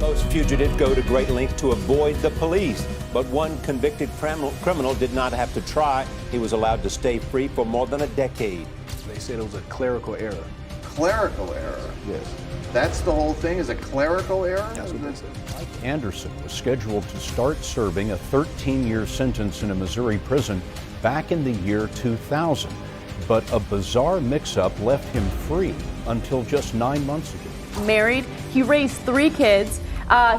Most fugitives go to great lengths to avoid the police, but one convicted criminal did not have to try. He was allowed to stay free for more than a decade. They said it was a clerical error. Clerical error? Yes. That's the whole thing, is a clerical error? That's what they said. Mike Anderson was scheduled to start serving a 13-year sentence in a Missouri prison back in the year 2000. But a bizarre mix-up left him free until just 9 months ago. Married, he raised 3 kids,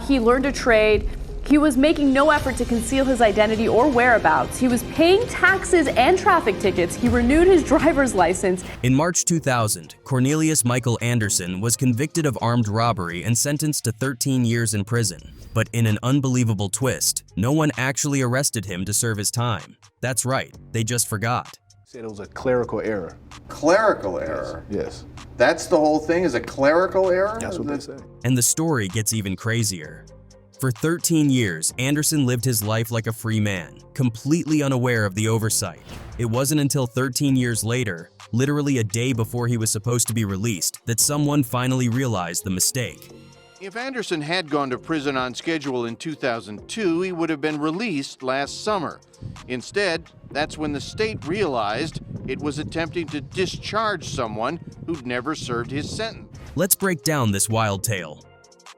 he learned a trade. He was making no effort to conceal his identity or whereabouts. He was paying taxes and traffic tickets. He renewed his driver's license. In March 2000, Cornelius Michael Anderson was convicted of armed robbery and sentenced to 13 years in prison. But in an unbelievable twist, no one actually arrested him to serve his time. That's right, they just forgot. Said it was a clerical error. Clerical error? Yes. That's the whole thing, is a clerical error? That's what they said. And the story gets even crazier. For 13 years, Anderson lived his life like a free man, completely unaware of the oversight. It wasn't until 13 years later, literally a day before he was supposed to be released, that someone finally realized the mistake. If Anderson had gone to prison on schedule in 2002, he would have been released last summer. Instead, that's when the state realized it was attempting to discharge someone who'd never served his sentence. Let's break down this wild tale.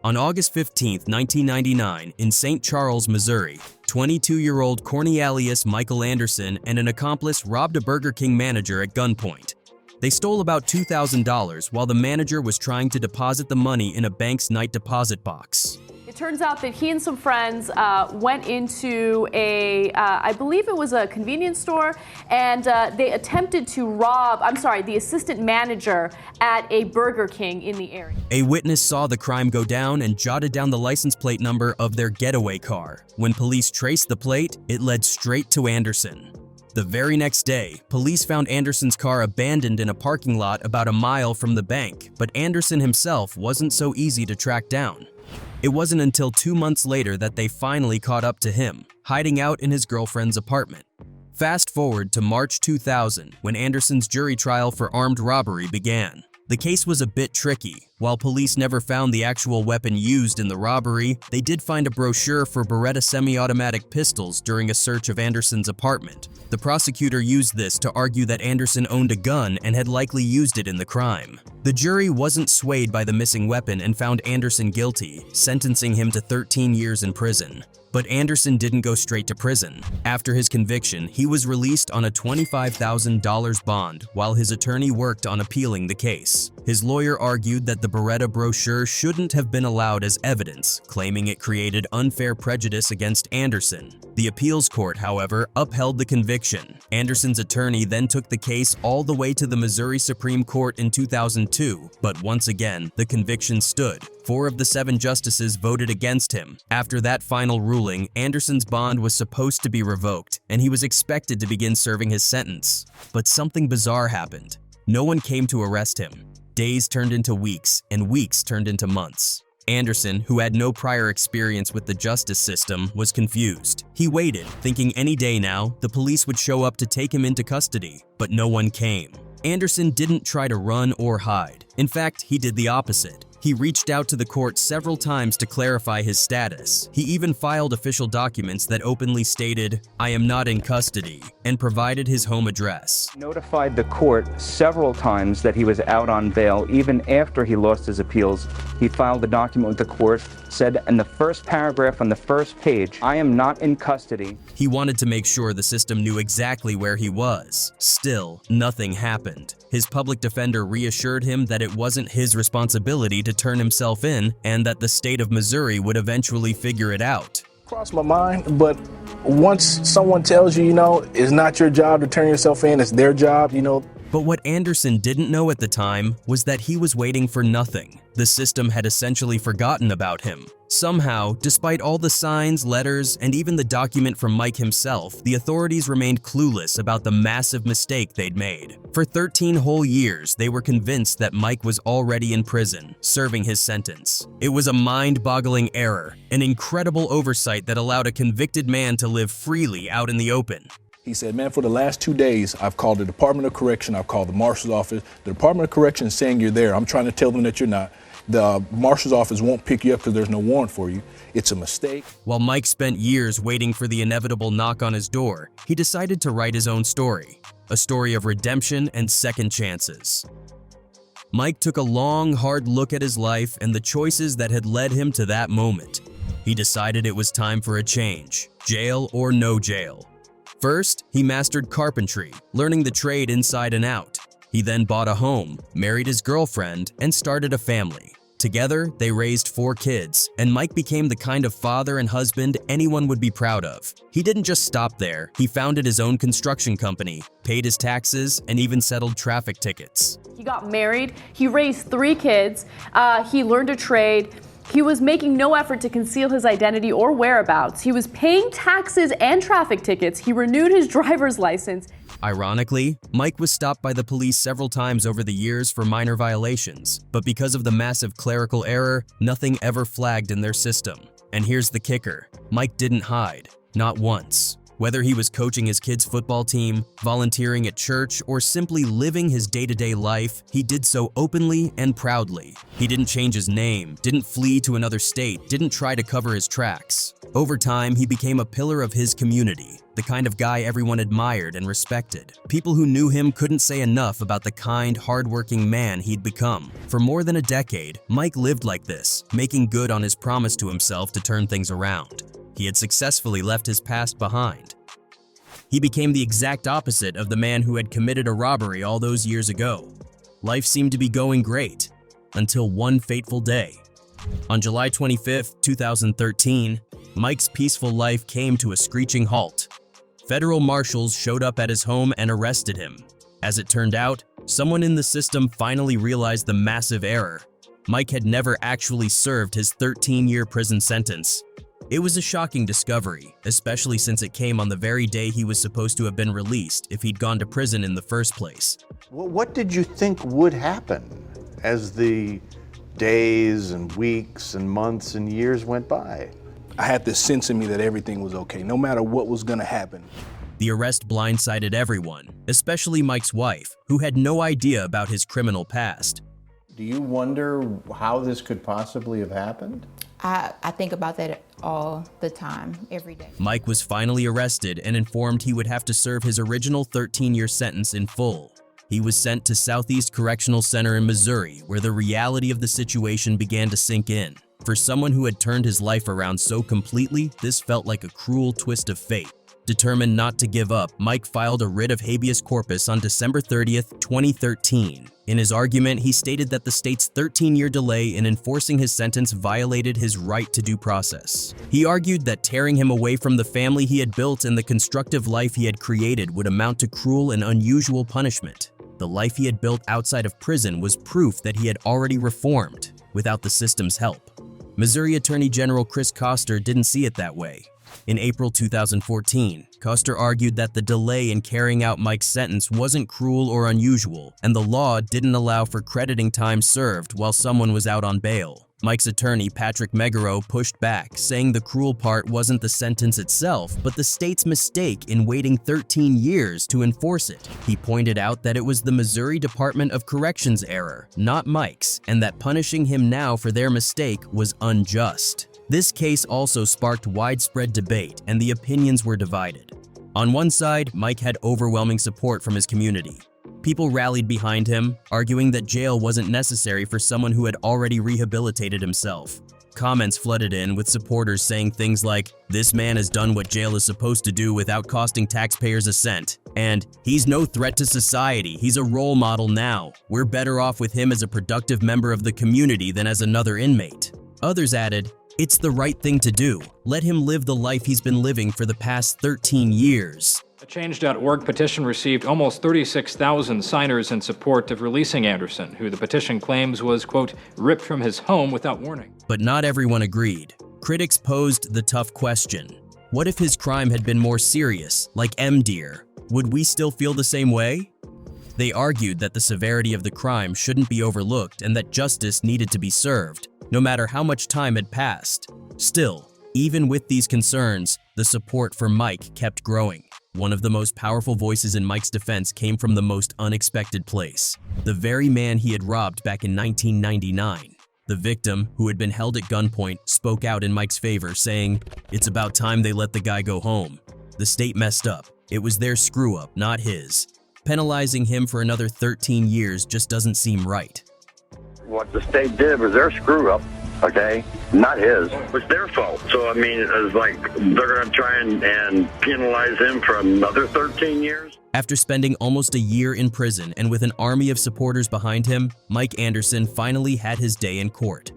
On August 15, 1999, in St. Charles, Missouri, 22-year-old Cornelius Michael Anderson and an accomplice robbed a Burger King manager at gunpoint. They stole about $2,000 while the manager was trying to deposit the money in a bank's night deposit box. It turns out that he and some friends went into I believe it was a convenience store, and they attempted to rob, the assistant manager at a Burger King in the area. A witness saw the crime go down and jotted down the license plate number of their getaway car. When police traced the plate, it led straight to Anderson. The very next day, police found Anderson's car abandoned in a parking lot about a mile from the bank, but Anderson himself wasn't so easy to track down. It wasn't until 2 months later that they finally caught up to him, hiding out in his girlfriend's apartment. Fast forward to March 2000, when Anderson's jury trial for armed robbery began. The case was a bit tricky. While police never found the actual weapon used in the robbery, they did find a brochure for Beretta semi-automatic pistols during a search of Anderson's apartment. The prosecutor used this to argue that Anderson owned a gun and had likely used it in the crime. The jury wasn't swayed by the missing weapon and found Anderson guilty, sentencing him to 13 years in prison. But Anderson didn't go straight to prison. After his conviction, he was released on a $25,000 bond while his attorney worked on appealing the case. His lawyer argued that the Beretta brochure shouldn't have been allowed as evidence, claiming it created unfair prejudice against Anderson. The appeals court, however, upheld the conviction. Anderson's attorney then took the case all the way to the Missouri Supreme Court in 2002, but once again, the conviction stood. 4 of the 7 justices voted against him. After that final ruling, Anderson's bond was supposed to be revoked, and he was expected to begin serving his sentence. But something bizarre happened. No one came to arrest him. Days turned into weeks, and weeks turned into months. Anderson, who had no prior experience with the justice system, was confused. He waited, thinking any day now, the police would show up to take him into custody, but no one came. Anderson didn't try to run or hide. In fact, he did the opposite. He reached out to the court several times to clarify his status. He even filed official documents that openly stated, "I am not in custody," and provided his home address. Notified the court several times that he was out on bail. Even after he lost his appeals, he filed a document with the court, said in the first paragraph on the first page, "I am not in custody." He wanted to make sure the system knew exactly where he was. Still, nothing happened. His public defender reassured him that it wasn't his responsibility to turn himself in and that the state of Missouri would eventually figure it out. Crossed my mind, but once someone tells you, it's not your job to turn yourself in, it's their job, But what Anderson didn't know at the time was that he was waiting for nothing. The system had essentially forgotten about him. Somehow, despite all the signs, letters, and even the document from Mike himself, the authorities remained clueless about the massive mistake they'd made. For 13 whole years, they were convinced that Mike was already in prison, serving his sentence. It was a mind-boggling error, an incredible oversight that allowed a convicted man to live freely out in the open. He said, man, for the last 2 days, I've called the Department of Correction, I've called the Marshal's office. The Department of Correction is saying you're there. I'm trying to tell them that you're not. the marshal's office won't pick you up because there's no warrant for you. It's a mistake. While Mike spent years waiting for the inevitable knock on his door, he decided to write his own story, a story of redemption and second chances. Mike took a long, hard look at his life and the choices that had led him to that moment. He decided it was time for a change, jail or no jail. First, he mastered carpentry, learning the trade inside and out. He then bought a home, married his girlfriend, and started a family. Together, they raised 4 kids, and Mike became the kind of father and husband anyone would be proud of. He didn't just stop there. He founded his own construction company, paid his taxes, and even settled traffic tickets. He got married, he raised 3 kids, he learned a trade. He was making no effort to conceal his identity or whereabouts. He was paying taxes and traffic tickets. He renewed his driver's license. Ironically, Mike was stopped by the police several times over the years for minor violations, but because of the massive clerical error, nothing ever flagged in their system. And here's the kicker: Mike didn't hide, not once. Whether he was coaching his kids' football team, volunteering at church, or simply living his day-to-day life, he did so openly and proudly. He didn't change his name, didn't flee to another state, didn't try to cover his tracks. Over time, he became a pillar of his community, the kind of guy everyone admired and respected. People who knew him couldn't say enough about the kind, hardworking man he'd become. For more than a decade, Mike lived like this, making good on his promise to himself to turn things around. He had successfully left his past behind. He became the exact opposite of the man who had committed a robbery all those years ago. Life seemed to be going great, until one fateful day. On July 25, 2013, Mike's peaceful life came to a screeching halt. Federal marshals showed up at his home and arrested him. As it turned out, someone in the system finally realized the massive error. Mike had never actually served his 13-year prison sentence. It was a shocking discovery, especially since it came on the very day he was supposed to have been released if he'd gone to prison in the first place. Well, what did you think would happen as the days and weeks and months and years went by? I had this sense in me that everything was okay, no matter what was gonna happen. The arrest blindsided everyone, especially Mike's wife, who had no idea about his criminal past. Do you wonder how this could possibly have happened? I think about that all the time, every day. Mike was finally arrested and informed he would have to serve his original 13-year sentence in full. He was sent to Southeast Correctional Center in Missouri, where the reality of the situation began to sink in. For someone who had turned his life around so completely, this felt like a cruel twist of fate. Determined not to give up, Mike filed a writ of habeas corpus on December 30th, 2013. In his argument, he stated that the state's 13-year delay in enforcing his sentence violated his right to due process. He argued that tearing him away from the family he had built and the constructive life he had created would amount to cruel and unusual punishment. The life he had built outside of prison was proof that he had already reformed, without the system's help. Missouri Attorney General Chris Koster didn't see it that way. In April 2014, Koster argued that the delay in carrying out Mike's sentence wasn't cruel or unusual, and the law didn't allow for crediting time served while someone was out on bail. Mike's attorney, Patrick Megaro, pushed back, saying the cruel part wasn't the sentence itself, but the state's mistake in waiting 13 years to enforce it. He pointed out that it was the Missouri Department of Corrections' error, not Mike's, and that punishing him now for their mistake was unjust. This case also sparked widespread debate, and the opinions were divided. On one side, Mike had overwhelming support from his community. People rallied behind him, arguing that jail wasn't necessary for someone who had already rehabilitated himself. Comments flooded in with supporters saying things like, "This man has done what jail is supposed to do without costing taxpayers a cent," and "He's no threat to society, he's a role model now. We're better off with him as a productive member of the community than as another inmate." Others added, "It's the right thing to do. Let him live the life he's been living for the past 13 years. A Change.org petition received almost 36,000 signers in support of releasing Anderson, who the petition claims was, quote, ripped from his home without warning. But not everyone agreed. Critics posed the tough question. What if his crime had been more serious, like MDeer? Would we still feel the same way? They argued that the severity of the crime shouldn't be overlooked and that justice needed to be served, no matter how much time had passed. Still, even with these concerns, the support for Mike kept growing. One of the most powerful voices in Mike's defense came from the most unexpected place, the very man he had robbed back in 1999. The victim, who had been held at gunpoint, spoke out in Mike's favor, saying, "It's about time they let the guy go home. The state messed up. It was their screw-up, not his. Penalizing him for another 13 years just doesn't seem right." What the state did was their screw-up, okay? Not his. It was their fault. So, I mean, it's like they're going to try and penalize him for another 13 years? After spending almost a year in prison and with an army of supporters behind him, Mike Anderson finally had his day in court.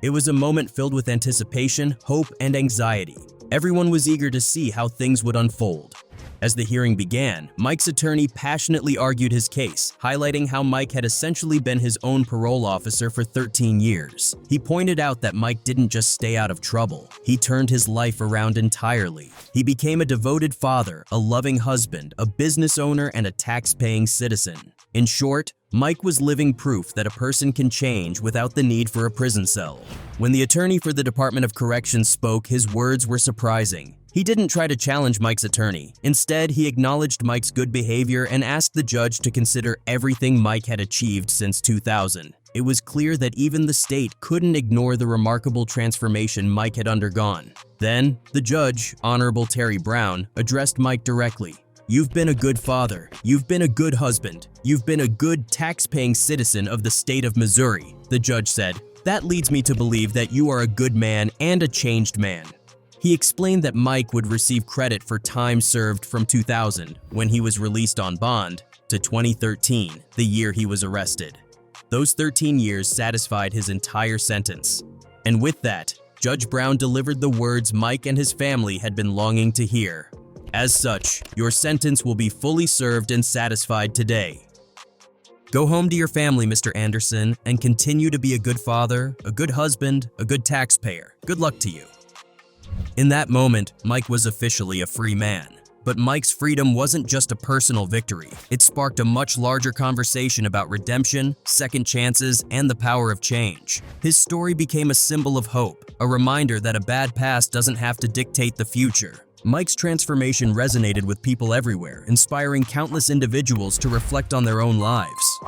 It was a moment filled with anticipation, hope, and anxiety. Everyone was eager to see how things would unfold. As the hearing began, Mike's attorney passionately argued his case, highlighting how Mike had essentially been his own parole officer for 13 years. He pointed out that Mike didn't just stay out of trouble, he turned his life around entirely. He became a devoted father, a loving husband, a business owner, and a tax-paying citizen. In short, Mike was living proof that a person can change without the need for a prison cell. When the attorney for the Department of Corrections spoke, his words were surprising. He didn't try to challenge Mike's attorney. Instead, he acknowledged Mike's good behavior and asked the judge to consider everything Mike had achieved since 2000. It was clear that even the state couldn't ignore the remarkable transformation Mike had undergone. Then, the judge, Honorable Terry Brown, addressed Mike directly. "You've been a good father. You've been a good husband. You've been a good tax-paying citizen of the state of Missouri," the judge said. "That leads me to believe that you are a good man and a changed man." He explained that Mike would receive credit for time served from 2000, when he was released on bond, to 2013, the year he was arrested. Those 13 years satisfied his entire sentence. And with that, Judge Brown delivered the words Mike and his family had been longing to hear. "As such, your sentence will be fully served and satisfied today. Go home to your family, Mr. Anderson, and continue to be a good father, a good husband, a good taxpayer. Good luck to you." In that moment, Mike was officially a free man. But Mike's freedom wasn't just a personal victory. It sparked a much larger conversation about redemption, second chances, and the power of change. His story became a symbol of hope, a reminder that a bad past doesn't have to dictate the future. Mike's transformation resonated with people everywhere, inspiring countless individuals to reflect on their own lives.